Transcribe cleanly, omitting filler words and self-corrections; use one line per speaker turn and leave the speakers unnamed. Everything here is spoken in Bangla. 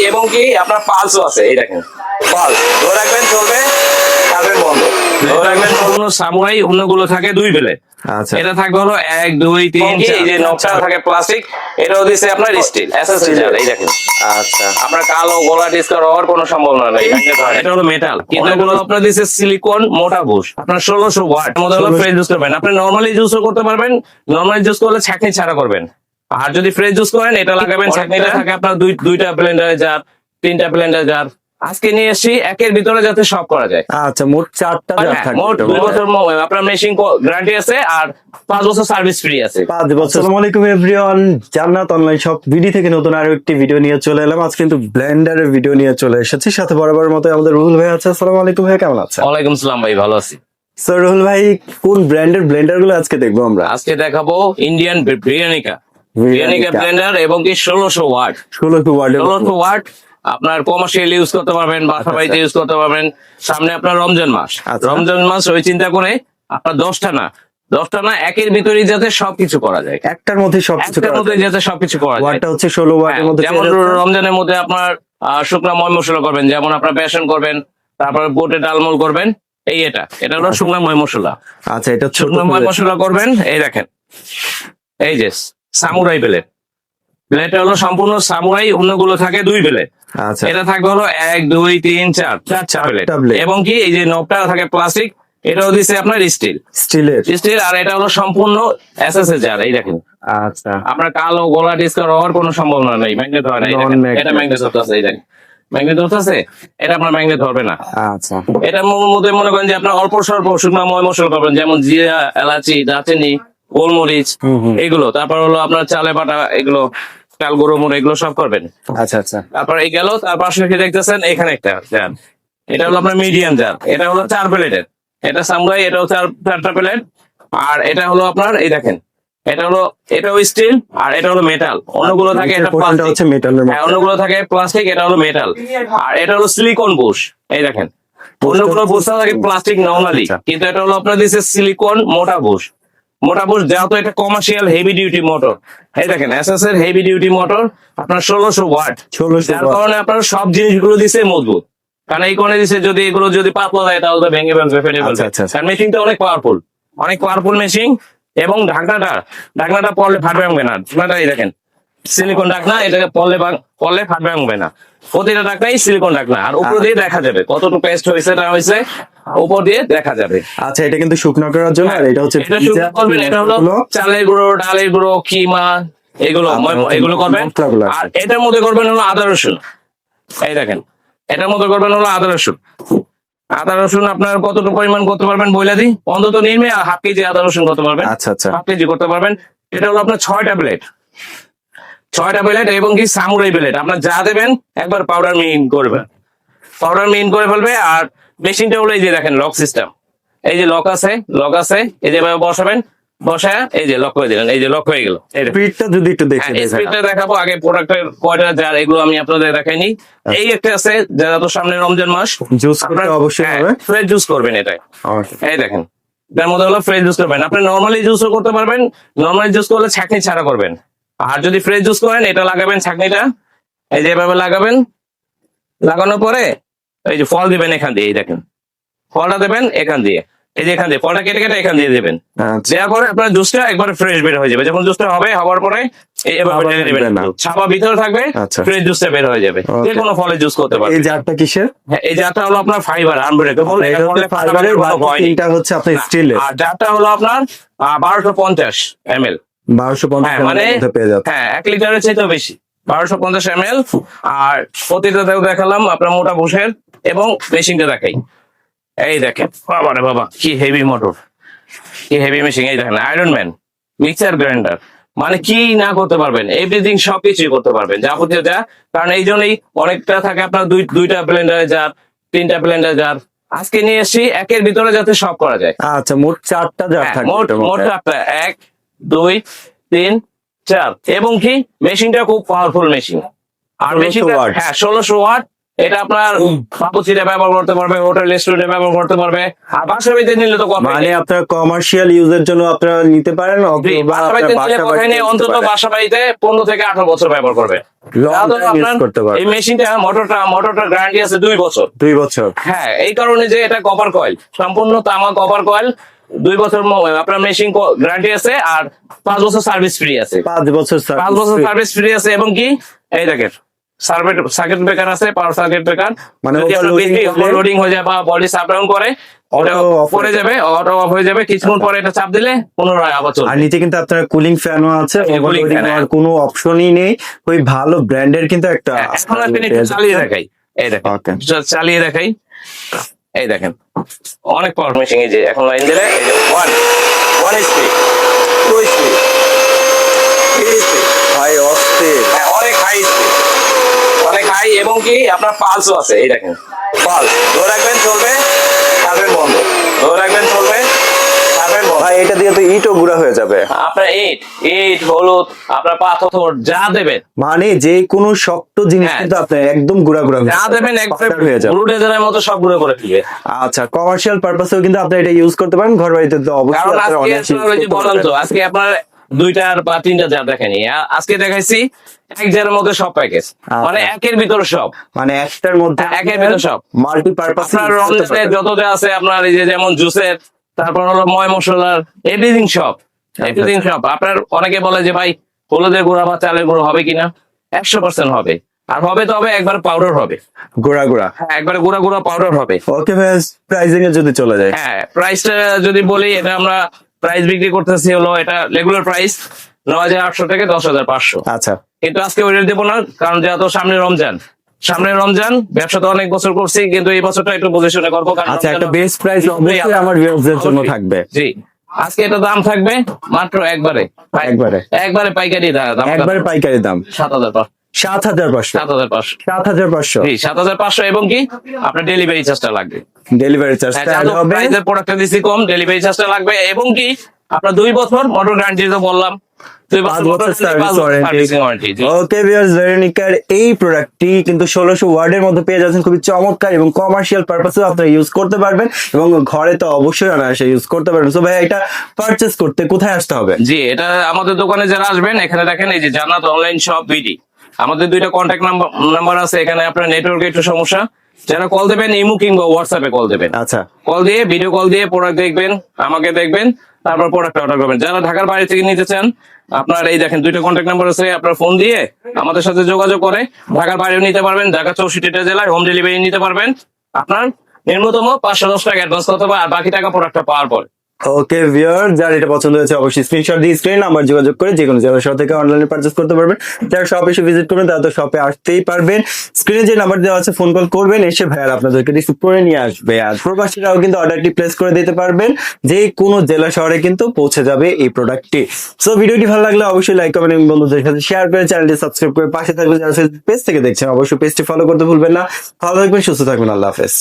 এবং কি আপনার পালসও আছে, এই দেখেন পালস ধরে রাখবেন চলবে, কাজের বন্ধ ধরে রাখবেন চলবে। সামুরাই অন্যগুলো থাকে 2 বেলে,
আচ্ছা
এটা থাকবে হলো 1 2 3 এই যে নকশা থাকে প্লাস্টিক, এটাও দিছে আপনার স্টিল এসএসএল, এই দেখেন।
আচ্ছা
আপনার কালো গোলা ডিসকার হওয়ার কোনো সম্ভাবনা নেই, এটা হলো মেটাল, কিন্তু এগুলো আপনার দিছে সিলিকন মোটা বুশ, আপনার 1600 ওয়াট মধ্যে হলো ফ্রেশ ইউজ করবেন। আপনি নরমালি ইউজও করতে পারবেন, নরমালি ইউজ করলে ছাঁকনি ছাড়া করবেন। আর যদি ফ্রেশ ইউজ করেন এটা লাগাবেন, ছাঁকনিটা থাকে আপনার দুইটা ব্লেন্ডারে জার, 3টা ব্লেন্ডার জার। আজকে নিয়ে এসেছি একের ভিতরে যাতে সব করা যায়।
আচ্ছা, মোট 4টা জার
হ্যাঁ,
থাকবে।
মোট 2 বছর আপনার মেশিন গ্যারান্টি আছে আর 5 বছর সার্ভিস ফ্রি আছে।
5 বছর। আসসালামু আলাইকুম এভরিওয়ান, জান্নাত অনলাইন শপ বিডি থেকে নতুন আরো একটি ভিডিও নিয়ে চলে এলাম। আজ কিন্তু ব্লেন্ডারের ভিডিও নিয়ে চলে এসেছি, সাথে বরাবরের মতো আমাদের রুহুল ভাই আছে। আসসালামু আলাইকুম ভাই, কেমন আছেন?
ওয়ালাইকুম আসসালাম ভাই, ভালো আছি।
স্যার রুহুল ভাই, কোন ব্র্যান্ডের ব্লেন্ডার গুলো আজকে দেখবো আমরা?
আজকে দেখাবো ইন্ডিয়ান ব্রিয়ানিকা ব্লেন্ডার এবং কি 1600 ওয়াট
16 ওয়াট।
1600 ওয়াট আপনার কমার্শিয়াল ইউজ করতে পারবেন, বাসা বাড়িতে ইউজ করতে পারবেন। সামনে আপনার রমজান মাস,
আচ্ছা।
রমজান মাস ওই চিন্তা করে আপনার 10টা না একের ভিতরেই যাতে সবকিছু করা যায়,
একটার মধ্যে সবকিছু
একটার মধ্যে যাতে সবকিছু করা যায়।
ওয়াটটা হচ্ছে 16 ওয়াটের মধ্যে
যেমন
পেয়ে যাচ্ছেন।
রমজানের মধ্যে আপনার শুকনা ময় মশলা করবেন, যেমন আপনার বেসন করবেন, তারপরে বোটে ডালমল করবেন। এটা হলো শুকনা ময় মশলা।
আচ্ছা, এটা ছোট
শুকনো ময় মশলা করবেন। এই দেখেন, এই যে সামুরাই প্লেটটা হলো সম্পূর্ণ সামুরাই, অন্যগুলো থাকে 2 বেলে।
আচ্ছা,
এটা থাকবে হলো 1 2 3 4 চারটা প্লেট, এবং কি এই যে নবটা থাকে প্লাস্টিক, এটাও দিছে আপনার স্টিল, আর এটা হলো সম্পূর্ণ এসএসএল জার, এই দেখেন।
আচ্ছা,
আপনার কালো গোলা ডিসকার হওয়ার কোনো সম্ভাবনা নেই, ম্যাগনেট হয় না, এই দেখেন। এটা ম্যাগনেট ধরতেছে, এই দেখেন ম্যাগনেট ধরতেছে, এটা আপনার ম্যাগনেট ধরবে না।
আচ্ছা,
এটার মধ্যে মনে করেন যে আপনার অল্প স্বল্প শুকনো ময় মশলা করবেন, যেমন জিরা, এলাচি, দারচিনি, গোলমরিচ, এগুলো। তারপর হলো আপনার চালে বাটা, এগুলো চাল গুঁড়ো মুড়ো, এগুলো সব করবেন।
আচ্ছা, আচ্ছা,
তারপর এই গেল, তার পাশে দেখতেছেন এখানে একটা জার, এটা হলো আপনার মিডিয়াম জার, এটা হলো 4 প্লেটের, এটা সামুরাই, এটাও 4টা প্লেট। আর এটা হলো আপনার, এই দেখেন এটাও স্টিল আর এটা হলো মেটাল, অন্যগুলো থাকে এটা
পোর্শনটা হচ্ছে মেটালের মধ্যে।
অন্যগুলো থাকে প্লাস্টিক, এটা হলো মেটাল। আর এটা হলো সিলিকন বুশ, এই দেখেন। অন্যগুলো বুশটা থাকে প্লাস্টিক নরমালি, কিন্তু এটা হলো আপনার দিচ্ছে সিলিকন মোটা বুশ যেহেতু এটা কমার্শিয়াল হেভি ডিউটি মোটর। এই দেখেন এসএস এর হেভি ডিউটি মোটর, আপনার 1600 ওয়াট,
1600
যার কারণে আপনার সব জিনিসগুলো দিছে মজবুত। কারণ এই কোণে দিছে, যদি এগুলো যদি পাতলা যায় তাহলে তো ভেঙে ফেলবে, ফেটে ফেলবে।
আচ্ছা, আচ্ছা।
কারণ মেশিনটা অনেক পাওয়ারফুল মেশিন। এবং ঢাকনাটা পড়লে ফাটবে ভাঙবে না। ঢাকনাটা এই দেখেন সিলিকন ঢাকনা, এটাকে পড়লে ফাটবে ভাঙবে না। প্রতিটা ঢাকনাই সিলিকন ঢাকনা, আর উপর দিয়ে দেখা যাবে কতটুকু পেস্ট হয়েছে না হয়েছে, উপর দিয়ে দেখা যাবে।
আচ্ছা, এটা কিন্তু শুকনো করার জন্য, আর এটা হচ্ছে
এটা শুকনো করবেন, এটা হলো চালের গুঁড়ো, ডালের গুঁড়ো, কিমা, এগুলো করবেন। আর এটার মধ্যে করবেন হলো আদা রসুন, এই দেখেন এটার মধ্যে করবেন হলো আদা রসুন আপনার কতটুকু পরিমাণ করতে পারবেন বইলা দিই, অন্তত নির্মে হাফ কেজি আদা রসুন করতে পারবেন।
আচ্ছা, আচ্ছা,
হাফ কেজি করতে পারবেন। এটা হলো আপনার 6টা প্লেট, এবং কি সামুরাই প্লেট। আপনার যা দেবেন একবার পাউডার মিহিন করে ফেলবে। আর মেশিনটা হলো এই যে দেখেন লক সিস্টেম, এই যে লক আছে, এই যে বসাবেন, বসায় এই যে লক করে দিলেন, এই যে লক হয়ে গেল।
স্পিডটা যদি একটু দেখে দেন।
স্পিডটা দেখাবো, আগে প্রোডাক্টের কয়টা জার এগুলো আমি আপনাদের দেখাইনি। এই একটা আছে, যারা তো সামনে রমজান মাস,
জুস করতে অবশ্যই হবে,
ফ্রেশ জুস করবেন। এটাই এই দেখেন, এটার মধ্যে হলো ফ্রেশ জুস করবেন। আপনি নরমালি জুসও করতে পারবেন, নরমালি জুস করলে ছাঁকনি ছাড়া করবেন। আর যদি ফ্রেশ জুস করেন, এটা লাগাবেন ছাঁকনিটা, এই যে এভাবে লাগানোর পরে এই যে ফল দিবেন এখান দিয়ে, এই দেখেন ফলটা দেবেন এখান দিয়ে, এই যে এখান দিয়ে ফলটা কেটে এখান দিয়ে দেবেন। দেওয়ার পরে আপনার জুসটা একবার ফ্রেশ বের হয়ে যাবে। যখন জুসটা হওয়ার পরে এভাবে টেনে দিবেন, ছাপা ভিতরে থাকবে, ফ্রেশ জুসটা বের হয়ে যাবে। যে কোনো ফলের জুস করতে পারবেন।
এই জারটা কিসের?
এই জারটা হলো আপনার ফাইবার আনব্রেকেবল,
এটা হচ্ছে আপনার স্টিলের।
আর জারটা হলো আপনার 1250 ml,
1250
মানে
পেয়ে যাচ্ছে।
1 লিটারের চাইতেও বেশি, 1250 ml। আর প্রতিটাতেও দেখালাম আপনার মোটা বুশের, এবং মেশিনটা দেখাই, এই দেখেন বাবা কি হেভি মোটর, কি হেভি মেশিন। এই দেখেন আয়রন ম্যান মিক্সার গ্রাইন্ডার, মানে কি না করতে পারবেন, এভরিথিং সবকিছুই করতে পারবেন যাবতীয় যা। কারণ এই জন্যই অনেকটা থাকে আপনার দুইটা ব্লেন্ডারে জার, 3টা ব্লেন্ডার জার। আজকে নিয়ে এসেছি একের ভিতরে যাতে সব করা যায়।
আচ্ছা, মোট 4টা জার থাকবে।
মোট 4টা, 1 2 3 4, এবং কি মেশিনটা খুব পাওয়ারফুল মেশিন। আর মেশিনটা 1600 ওয়াট, এটা আপনার বাবুচিরা ব্যবহার করতে পারবে, হোটেল রেস্টুরেন্টে ব্যবহার করতে পারবে। আর বাসা বাড়িতে নিলে তো কথা
মানে আপনার কমার্শিয়াল ইউজের জন্য আপনারা নিতে পারেন অথবা
বাসা
আপনার
বাড়িতে নিলে
বাসা
কথাই নেই,
বাড়িতে
অন্তত বাসা বাড়িতে 15 থেকে 18 বছর ব্যবহার করবে।
লং
তাহলে
টাইম ইউজ
আপনার
করতে পারবেন।
এই মেশিনটা মোটরটা গ্যারান্টি আছে 2 বছর।
2 বছর।
হ্যাঁ, এই কারণে যে এটা কপার কয়েল, সম্পূর্ণ তামা কপার কয়েল, 2 বছর আপনার মেশিন গ্যারান্টি আছে, আর 5 বছর সার্ভিস ফ্রি আছে।
5 বছর
5 বছর সার্ভিস ফ্রি আছে, এবং কি এই দেখেন সার্কিট ব্রেকার আছে, পাওয়ার সার্কিট ব্রেকার।
মানে
যদি আপনার
overloading
বেশি
করলে-
ওভারলোডিং হয়ে যায় বা বডি সাপ ডাউন করে, ওটা
Auto off
পড়ে যাবে, অটো অফ হয়ে যাবে। কিছুক্ষণ পরে এটা চাপ দিলে পুনরায় আবার
আর
চলবে।
নিচে কিন্তু আপনার কুলিং ফ্যানও আছে,
হ্যাঁ, cooling
overloading
fan,
হওয়ার
হ্যাঁ।
কোনো অপশনই নেই। ওই ভালো ব্র্যান্ডের কিন্তু একটা
এখন আপনি একটু চালিয়ে দেখাই, এই দেখেন
Okay.
চালিয়ে দেখাই, এই দেখেন অনেক পাওয়ার মেশিন। এই যে এখন লাইন দিলে এই যে 1 স্পিড, 2 স্পিড, 3 স্পিড,
হাই অস্থির।
অনেক হাই স্পিড, অনেক হাই, এবং কি আপনার পালসও আছে। এই দেখেন পালস, ধরে রাখবেন চলবে, ছাড়বেন বন্ধ, ধরে রাখবেন চলবে, ছাড়বেন বন্ধ।
ভাই এটা দিয়ে তো ইটও গুঁড়া হয়ে যাবে।
আপনার ইট হলুদ, আপনার পাথর যা দেবেন,
মানে যে কোনো শক্ত জিনিস
হ্যাঁ।
কিন্তু আপনার একদম গুঁড়া গুঁড়া
যা দেবেন
পাউডার হয়ে যাবে।
ব্লুডেজারের মতো সব গুঁড়ো করে ফেলবে।
আচ্ছা, কমার্শিয়াল পারপাসেও কিন্তু আপনি এটা ইউজ করতে পারেন, ঘর বাড়িতে তো অবশ্যই
কারণ
আপনারা
আজকে
অনায়াসে
আপনার ওই যে বললাম তো, আজকে আপনার 2টা বা 3টা জার দেখানি, আজকে দেখাইছি এক জারের মধ্যে সব প্যাকেজ, মানে একের ভিতর সব,
মানে একটার মধ্যে
একের ভিতর সব।
মাল্টি পারপাস
আপনার রমজানে যত যা আছে আপনার, এই যে যেমন জুসের, তারপর হলো ময় মশলার, এভরিথিং সব, এভরিথিং সব। আপনার অনেকে বলে যে ভাই হলুদের গুঁড়া বা চালের গুঁড়ো হবে কিনা, 100% হবে। আর হবে তো হবে, একবার পাউডার হবে,
গুঁড়া গুঁড়া।
হ্যাঁ একবারে গুঁড়া গুঁড়া পাউডার হবে।
ওকে ভাই, প্রাইসিং এ যদি চলে যায়।
হ্যাঁ, প্রাইসটা যদি বলি, এটা আমরা প্রাইস বিক্রি করতেছি হলো, এটা রেগুলার প্রাইস 9,800 থেকে 10,500।
আচ্ছা,
কিন্তু আজকে ওই রেট দেবো না, কারণ যেহেতু সামনে রমজান, ব্যবসা তো অনেক বছর করছি, কিন্তু এই বছরটা একটু পজিশনে করবো। কারণ
আচ্ছা, একটা
রমজান-
বেস্ট প্রাইস অবশ্যই আমার ভিউয়ারদের জন্য থাকবে।
জি, আজকে এটা দাম থাকবে মাত্র একবারে পাইকারি দাম,
একবারে পাইকারি দাম
7,500।
7,500।
7,500,
7,500
জি 7,500, এবং কি আপনার ডেলিভারি চার্জটা লাগবে।
ডেলিভারি চার্জ হবে।
প্রাইসের প্রোডাক্টটা দিচ্ছি কম, ডেলিভারি চার্জটা লাগবে, এবং কি আপনার 2 বছর মোটর গ্যারান্টি তো বললাম, 2
5
বছর
বছর
motor
সার্ভিস
servicing warranty, জি।
ওকে ভিউয়ার্স, ভেরোনিকার এই প্রোডাক্টটি কিন্তু 1600 ওয়ার্ডের মধ্যে পেয়ে যাচ্ছেন, খুবই চমৎকার, এবং কমার্শিয়াল পারপাসেও আপনারা ইউজ করতে পারবেন, এবং ঘরে তো অবশ্যই অনায়াসে ইউজ করতে পারবেন। সো ভাই, এটা পারচেজ করতে কোথায় আসতে হবে?
জি, এটা আমাদের দোকানে যারা আসবেন, এখানে দেখেন এই যে জান্নাত অনলাইন শপ বিডি, আমাদের 2টা কন্ট্যাক্ট নাম্বার আছে। এখানে আপনার নেটওয়ার্কে একটু সমস্যা, যারা কল দেবেন ইমো কিংবা হোয়াটসঅ্যাপে কল দেবেন,
আচ্ছা,
কল দিয়ে ভিডিও কল দিয়ে প্রোডাক্ট দেখবেন, আমাকে দেখবেন, তারপর প্রোডাক্ট অর্ডার করবেন। যারা ঢাকার বাইরে থেকে নিতে চান, আপনার এই দেখেন 2টা কন্ট্যাক্ট নাম্বার আছে, আপনার ফোন দিয়ে আমাদের সাথে যোগাযোগ করে ঢাকার বাইরেও নিতে পারবেন, ঢাকা 64টা জেলায় হোম ডেলিভারি নিতে পারবেন। আপনার ন্যূনতম 510 টাকা অ্যাডভান্স করতে হবে, আর বাকি টাকা প্রোডাক্টটা পাওয়ার পর।
ওকে ভিউয়ার, যার এটা পছন্দ হয়েছে অবশ্যই স্ক্রিনশট দিয়ে স্ক্রিন নাম্বার যোগাযোগ করে যে কোনো জেলা শপ থেকে অনলাইনে পারচেজ করতে পারবেন। যারা শপে এসে ভিজিট করবেন তারা তো শপে আসতেই পারবেন, স্ক্রিনে যে নাম্বার দেওয়া আছে ফোন কল করবেন, এসে ভাইয়ার আপনাদেরকে রিসিভ করে নিয়ে আসবে। আর প্রবাসীরাও কিন্তু অর্ডারটি প্লেস করে দিতে পারবেন, যে কোনো জেলা শহরে কিন্তু পৌঁছে যাবে এই প্রোডাক্টটি। সো ভিডিওটি ভালো লাগলে অবশ্যই লাইক কমেন্ট এবং বন্ধুদের সাথে শেয়ার করে চ্যানেলটি সাবস্ক্রাইব করে পাশে থাকবেন। যারা পেজ থেকে দেখছেন অবশ্যই পেজটি ফলো করতে ভুলবেন না। ভালো থাকবেন, সুস্থ থাকবেন, আল্লাহ হাফেজ।